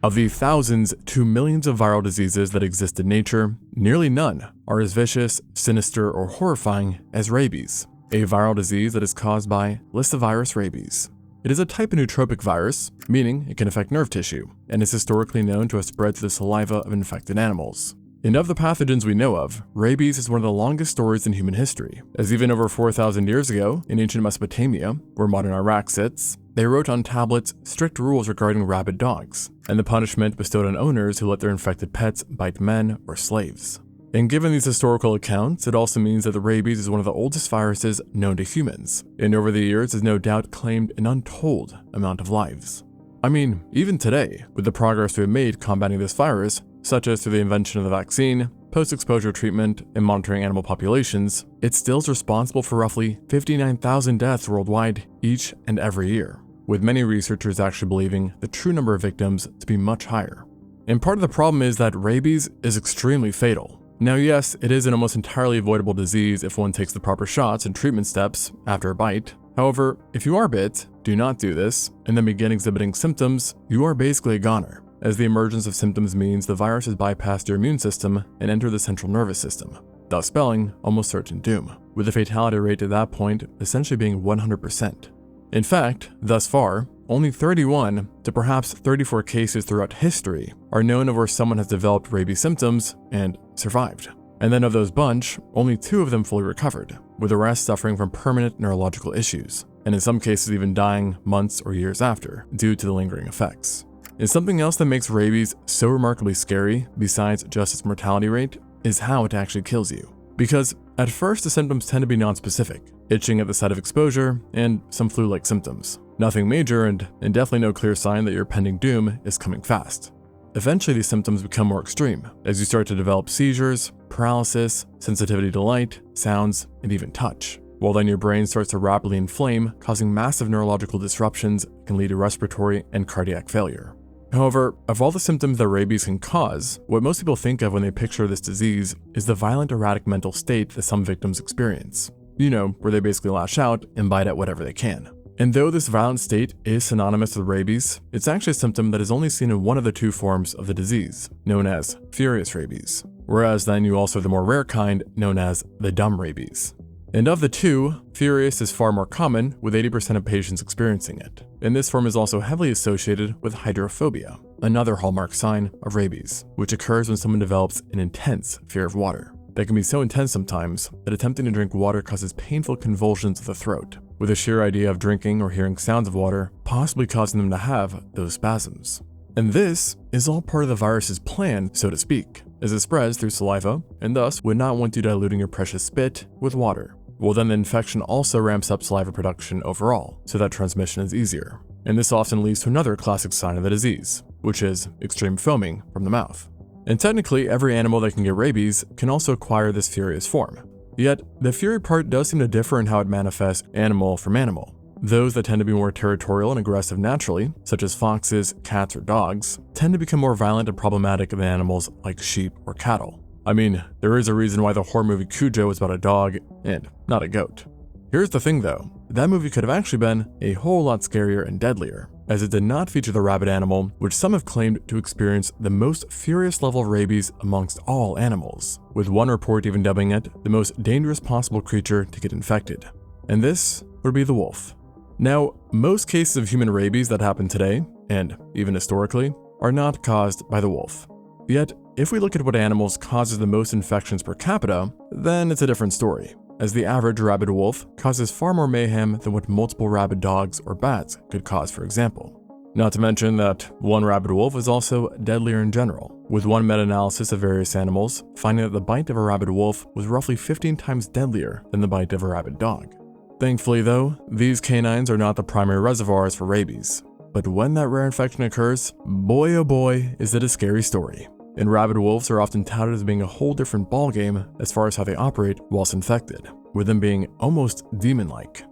Of the thousands to millions of viral diseases that exist in nature, nearly none are as vicious, sinister, or horrifying as rabies, a viral disease that is caused by lyssavirus rabies. It is a type of nootropic virus, meaning it can affect nerve tissue, and is historically known to have spread through the saliva of infected animals. And of the pathogens we know of, rabies is one of the longest stories in human history, as even over 4,000 years ago, in ancient Mesopotamia, where modern Iraq sits, they wrote on tablets strict rules regarding rabid dogs, and the punishment bestowed on owners who let their infected pets bite men or slaves. And given these historical accounts, it also means that the rabies is one of the oldest viruses known to humans, and over the years has no doubt claimed an untold amount of lives. I mean, even today, with the progress we have made combating this virus, such as through the invention of the vaccine, post-exposure treatment, and monitoring animal populations, it still is responsible for roughly 59,000 deaths worldwide each and every year, with many researchers actually believing the true number of victims to be much higher. And part of the problem is that rabies is extremely fatal. Now yes, it is an almost entirely avoidable disease if one takes the proper shots and treatment steps after a bite. However, if you are bit, do not do this, and then begin exhibiting symptoms, you are basically a goner, as the emergence of symptoms means the virus has bypassed your immune system and entered the central nervous system, thus spelling almost certain doom, with the fatality rate at that point essentially being 100%. In fact, thus far, only 31 to perhaps 34 cases throughout history are known of where someone has developed rabies symptoms and survived. And then of those bunch, only 2 of them fully recovered, with the rest suffering from permanent neurological issues, and in some cases even dying months or years after, due to the lingering effects. And something else that makes rabies so remarkably scary, besides just its mortality rate, is how it actually kills you. Because at first the symptoms tend to be non-specific, itching at the site of exposure, and some flu-like symptoms. Nothing major and definitely no clear sign that your pending doom is coming fast. Eventually these symptoms become more extreme, as you start to develop seizures, paralysis, sensitivity to light, sounds, and even touch. While then your brain starts to rapidly inflame, causing massive neurological disruptions that can lead to respiratory and cardiac failure. However, of all the symptoms that rabies can cause, what most people think of when they picture this disease is the violent, erratic mental state that some victims experience. You know, where they basically lash out and bite at whatever they can. And though this violent state is synonymous with rabies, it's actually a symptom that is only seen in one of the 2 forms of the disease, known as furious rabies. Whereas then you also have the more rare kind, known as the dumb rabies. And of the 2, furious is far more common, with 80% of patients experiencing it. And this form is also heavily associated with hydrophobia, another hallmark sign of rabies, which occurs when someone develops an intense fear of water. That can be so intense sometimes that attempting to drink water causes painful convulsions of the throat, with the sheer idea of drinking or hearing sounds of water possibly causing them to have those spasms. And this is all part of the virus's plan, so to speak, as it spreads through saliva and thus would not want you diluting your precious spit with water. Well, then the infection also ramps up saliva production overall, so that transmission is easier. And this often leads to another classic sign of the disease, which is extreme foaming from the mouth. And technically, every animal that can get rabies can also acquire this furious form. Yet, the fury part does seem to differ in how it manifests animal from animal. Those that tend to be more territorial and aggressive naturally, such as foxes, cats, or dogs, tend to become more violent and problematic than animals like sheep or cattle. I mean, there is a reason why the horror movie Cujo was about a dog and not a goat. Here's the thing though, that movie could have actually been a whole lot scarier and deadlier, as it did not feature the rabid animal, which some have claimed to experience the most furious level of rabies amongst all animals, with one report even dubbing it the most dangerous possible creature to get infected. And this would be the wolf. Now, most cases of human rabies that happen today, and even historically, are not caused by the wolf. Yet, if we look at what animals causes the most infections per capita, then it's a different story, as the average rabid wolf causes far more mayhem than what multiple rabid dogs or bats could cause, for example. Not to mention that one rabid wolf is also deadlier in general, with one meta-analysis of various animals finding that the bite of a rabid wolf was roughly 15 times deadlier than the bite of a rabid dog. Thankfully though, these canines are not the primary reservoirs for rabies. But when that rare infection occurs, boy oh boy is it a scary story. And rabid wolves are often touted as being a whole different ballgame as far as how they operate whilst infected, with them being almost demon-like.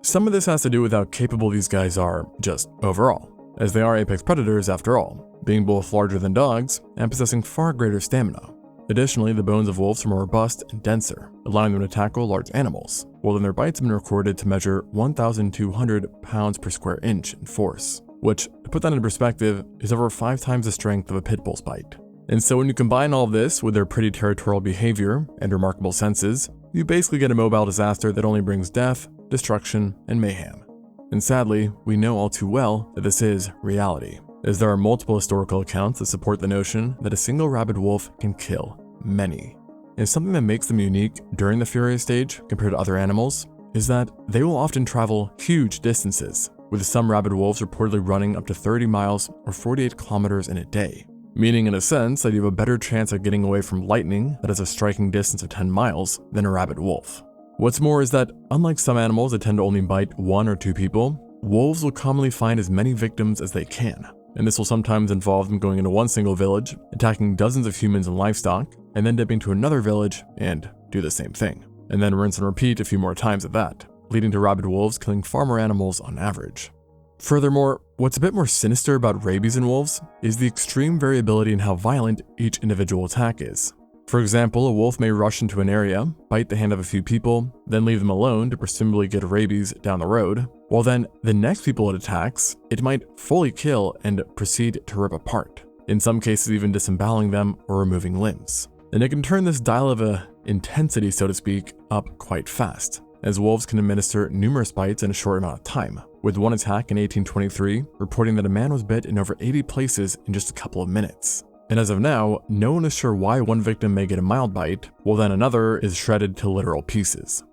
Some of this has to do with how capable these guys are just overall, as they are apex predators after all, being both larger than dogs and possessing far greater stamina. Additionally, the bones of wolves are more robust and denser, allowing them to tackle large animals, while then their bites have been recorded to measure 1,200 pounds per square inch in force. which, to put that into perspective, is over 5 times the strength of a pit bull's bite. And so when you combine all of this with their pretty territorial behavior and remarkable senses, you basically get a mobile disaster that only brings death, destruction, and mayhem. And sadly, we know all too well that this is reality, as there are multiple historical accounts that support the notion that a single rabid wolf can kill many. And something that makes them unique during the furious stage compared to other animals is that they will often travel huge distances, with some rabid wolves reportedly running up to 30 miles or 48 kilometers in a day. Meaning in a sense that you have a better chance of getting away from lightning that has a striking distance of 10 miles than a rabid wolf. What's more is that, unlike some animals that tend to only bite 1 or 2 people, wolves will commonly find as many victims as they can. And this will sometimes involve them going into one single village, attacking dozens of humans and livestock, and then dipping to another village and do the same thing. And then rinse and repeat a few more times at that, leading to rabid wolves killing far more animals on average. Furthermore, what's a bit more sinister about rabies in wolves is the extreme variability in how violent each individual attack is. For example, a wolf may rush into an area, bite the hand of a few people, then leave them alone to presumably get rabies down the road, while then the next people it attacks, it might fully kill and proceed to rip apart, in some cases even disemboweling them or removing limbs. And it can turn this dial of intensity, so to speak, up quite fast, as wolves can administer numerous bites in a short amount of time, with one attack in 1823 reporting that a man was bit in over 80 places in just a couple of minutes. And as of now, no one is sure why one victim may get a mild bite, while then another is shredded to literal pieces.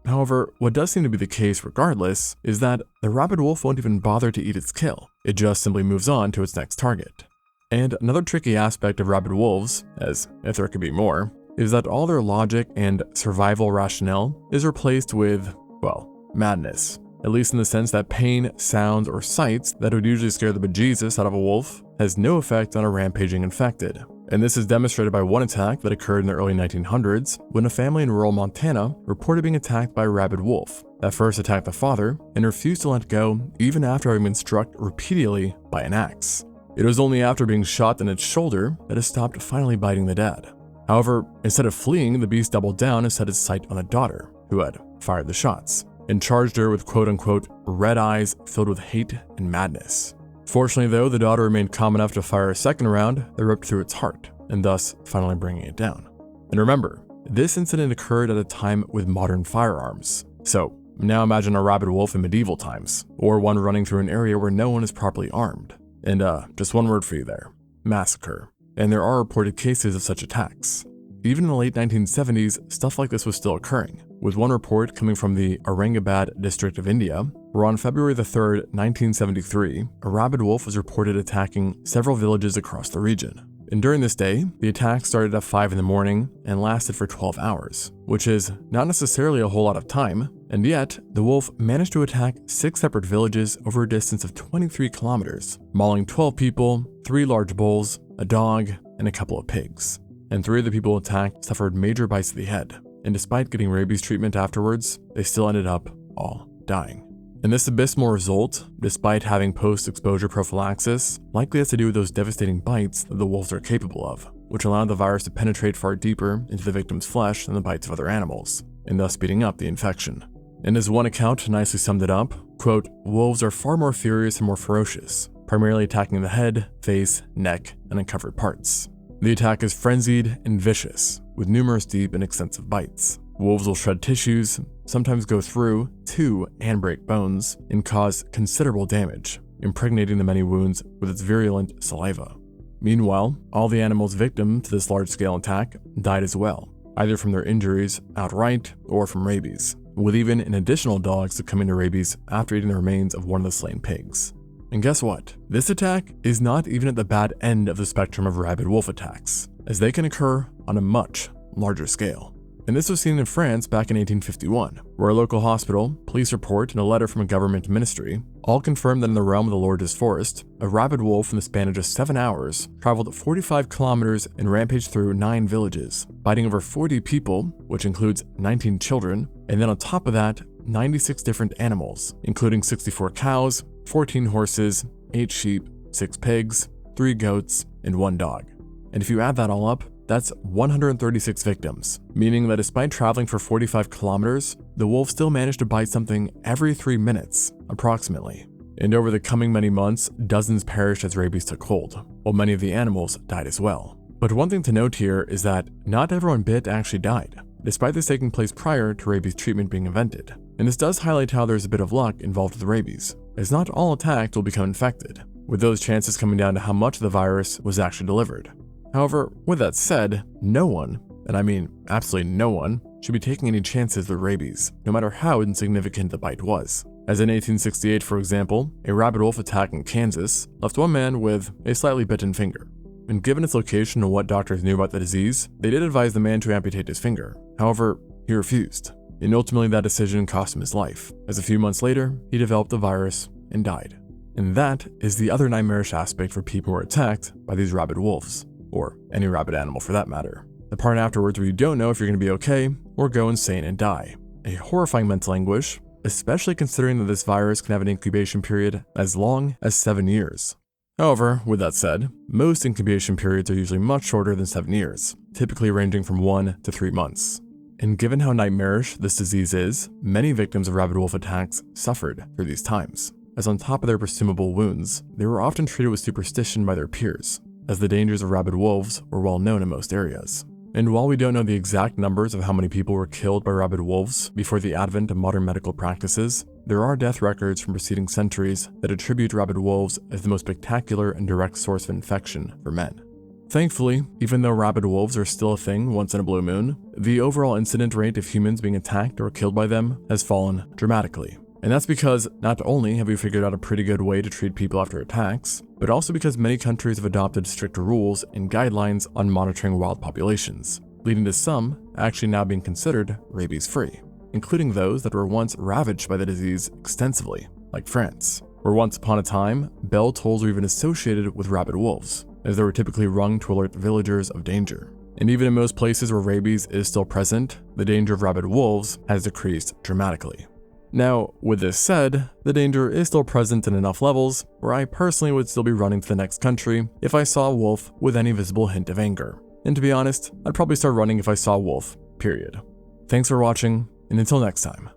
However, what does seem to be the case regardless is that the rabid wolf won't even bother to eat its kill, it just simply moves on to its next target. And another tricky aspect of rabid wolves, as if there could be more, is that all their logic and survival rationale is replaced with, well, madness. At least in the sense that pain, sounds, or sights that would usually scare the bejesus out of a wolf has no effect on a rampaging infected. And this is demonstrated by one attack that occurred in the early 1900s when a family in rural Montana reported being attacked by a rabid wolf that first attacked the father and refused to let go even after having been struck repeatedly by an axe. It was only after being shot in its shoulder that it stopped finally biting the dad. However, instead of fleeing, the beast doubled down and set its sight on the daughter, who had fired the shots, and charged her with quote-unquote red eyes filled with hate and madness. Fortunately though, the daughter remained calm enough to fire a second round that ripped through its heart, and thus finally bringing it down. And remember, this incident occurred at a time with modern firearms. So now imagine a rabid wolf in medieval times, or one running through an area where no one is properly armed. And just one word for you there, massacre. And there are reported cases of such attacks. Even in the late 1970s, stuff like this was still occurring, with one report coming from the Aurangabad district of India, where on February 3rd, 1973, a rabid wolf was reported attacking several villages across the region. And during this day, the attack started at 5 in the morning and lasted for 12 hours, which is not necessarily a whole lot of time, and yet the wolf managed to attack 6 separate villages over a distance of 23 kilometers, mauling 12 people, 3 large bulls, a dog, and a couple of pigs. And 3 of the people attacked suffered major bites to the head, and despite getting rabies treatment afterwards, they still ended up all dying. And this abysmal result, despite having post-exposure prophylaxis, likely has to do with those devastating bites that the wolves are capable of, which allowed the virus to penetrate far deeper into the victim's flesh than the bites of other animals, and thus speeding up the infection. And as one account nicely summed it up, quote, wolves are far more furious and more ferocious, primarily attacking the head, face, neck, and uncovered parts. The attack is frenzied and vicious, with numerous deep and extensive bites. Wolves will shred tissues, sometimes go through, to, and break bones, and cause considerable damage, impregnating the many wounds with its virulent saliva. Meanwhile, all the animals victim to this large-scale attack died as well, either from their injuries outright or from rabies, with even an additional dog succumbing to rabies after eating the remains of one of the slain pigs. And guess what? This attack is not even at the bad end of the spectrum of rabid wolf attacks, as they can occur on a much larger scale. And this was seen in France back in 1851, where a local hospital, police report, and a letter from a government ministry all confirmed that in the realm of the Lourdes forest, a rabid wolf in the span of just 7 hours traveled 45 kilometers and rampaged through 9 villages, biting over 40 people, which includes 19 children, and then on top of that, 96 different animals, including 64 cows, 14 horses, 8 sheep, 6 pigs, 3 goats, and 1 dog. And if you add that all up, that's 136 victims, meaning that despite traveling for 45 kilometers, the wolf still managed to bite something every 3 minutes, approximately. And over the coming many months, dozens perished as rabies took hold, while many of the animals died as well. But one thing to note here is that not everyone bit actually died, despite this taking place prior to rabies treatment being invented. And this does highlight how there's a bit of luck involved with rabies, as not all attacked will become infected, with those chances coming down to how much of the virus was actually delivered. However, with that said, no one, and I mean absolutely no one, should be taking any chances with rabies, no matter how insignificant the bite was. As in 1868, for example, a rabid wolf attack in Kansas left one man with a slightly bitten finger. And given its location and what doctors knew about the disease, they did advise the man to amputate his finger. However, he refused, and ultimately that decision cost him his life, as a few months later, he developed the virus and died. And that is the other nightmarish aspect for people who are attacked by these rabid wolves, or any rabid animal for that matter. The part afterwards where you don't know if you're going to be okay or go insane and die. A horrifying mental anguish, especially considering that this virus can have an incubation period as long as 7 years. However, with that said, most incubation periods are usually much shorter than 7 years, typically ranging from 1 to 3 months. And given how nightmarish this disease is, many victims of rabid wolf attacks suffered through these times, as on top of their presumable wounds, they were often treated with superstition by their peers, as the dangers of rabid wolves were well known in most areas. And while we don't know the exact numbers of how many people were killed by rabid wolves before the advent of modern medical practices, there are death records from preceding centuries that attribute rabid wolves as the most spectacular and direct source of infection for men. Thankfully, even though rabid wolves are still a thing once in a blue moon, the overall incident rate of humans being attacked or killed by them has fallen dramatically. And that's because not only have we figured out a pretty good way to treat people after attacks, but also because many countries have adopted stricter rules and guidelines on monitoring wild populations, leading to some actually now being considered rabies-free, including those that were once ravaged by the disease extensively, like France, where once upon a time, bell tolls were even associated with rabid wolves, as they were typically rung to alert villagers of danger. And even in most places where rabies is still present, the danger of rabid wolves has decreased dramatically. Now, with this said, the danger is still present in enough levels where I personally would still be running to the next country if I saw a wolf with any visible hint of anger. And to be honest, I'd probably start running if I saw a wolf, period. Thanks for watching, and until next time.